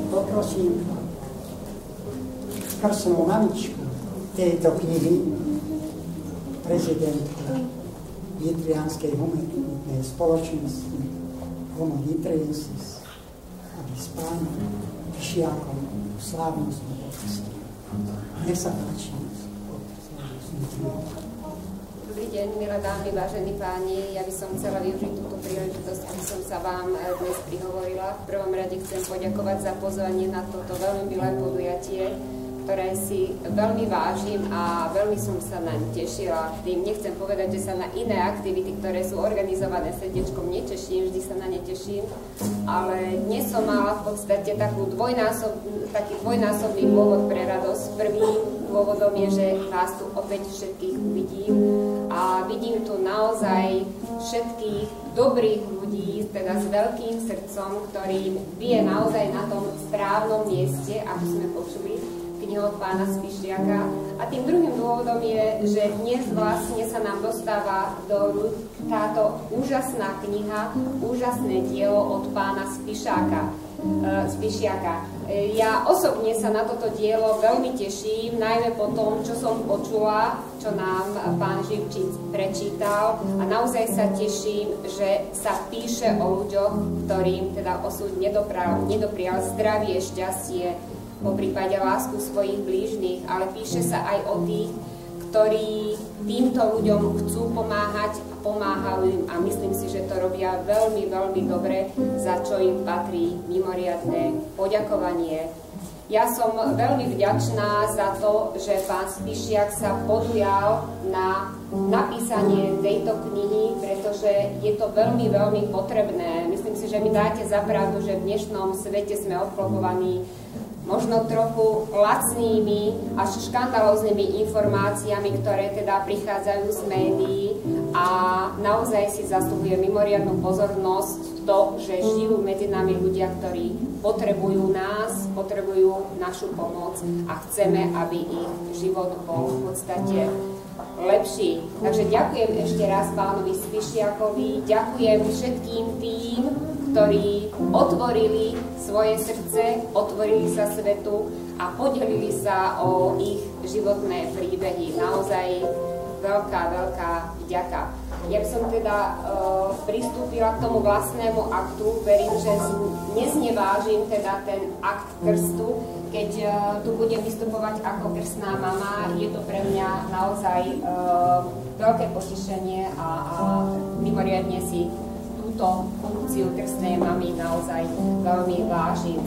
Poprosím krstnú mamičku tejto knihy, prezidentku Nitrianskej humanitnej spoločnosti Homo Nitriensis, aby s pánom Pišiakom slávnostnú počasť. Nech sa páči. Dobrý deň, milé dámy, vážení páni. Ja by som chcela využiť túto príležitosť, aby som sa vám dnes prihovorila. V prvom rade chcem poďakovať za pozvanie na toto veľmi milé podujatie, ktoré si veľmi vážim a veľmi som sa naň tešila. Tým nechcem povedať, že sa na iné aktivity, ktoré sú organizované srdiečkom, neteším, vždy sa na ne teším, ale dnes som mala v podstate taký dvojnásobný dôvod pre radosť. Prvým dôvodom je, že vás tu opäť všetkých uvidím a vidím tu naozaj všetkých dobrých ľudí, teda s veľkým srdcom, ktorým bije naozaj na tom správnom mieste, ako sme počuli, od pána Spišiaka. A tým druhým dôvodom je, že dnes vlastne sa nám dostáva do rúk táto úžasná kniha, úžasné dielo od pána Spišiaka. Ja osobne sa na toto dielo veľmi teším, najmä po tom, čo som počula, čo nám pán Živčic prečítal, a naozaj sa teším, že sa píše o ľuďoch, ktorým teda osud nedoprial zdravie, šťastie, po prípade lásku svojich blížnych, ale píše sa aj o tých, ktorí týmto ľuďom chcú pomáhať a pomáhajú im, a myslím si, že to robia veľmi, veľmi dobre, za čo im patrí mimoriadne poďakovanie. Ja som veľmi vďačná za to, že pán Spišiak sa podujal na napísanie tejto knihy, pretože je to veľmi, veľmi potrebné. Myslím si, že mi dáte za pravdu, že v dnešnom svete sme obklopovaní možno trochu lacnými až škandalóznymi informáciami, ktoré teda prichádzajú z médií, a naozaj si zasluhuje mimoriadnu pozornosť to, že žijú medzi nami ľudia, ktorí potrebujú nás, potrebujú našu pomoc a chceme, aby ich život bol v podstate lepší. Takže ďakujem ešte raz pánovi Spišiakovi, ďakujem všetkým tým, ktorí otvorili svoje srdce, otvorili sa svetu a podelili sa o ich životné príbehy. Naozaj veľká, veľká vďaka. Ja by som teda pristúpila k tomu vlastnému aktu. Verím, že neznevážim teda ten akt krstu, keď tu budem vystupovať ako krstná mama. Je to pre mňa naozaj veľké potešenie a mimoriadne si túto funkciu krstnej mamy naozaj veľmi vážim.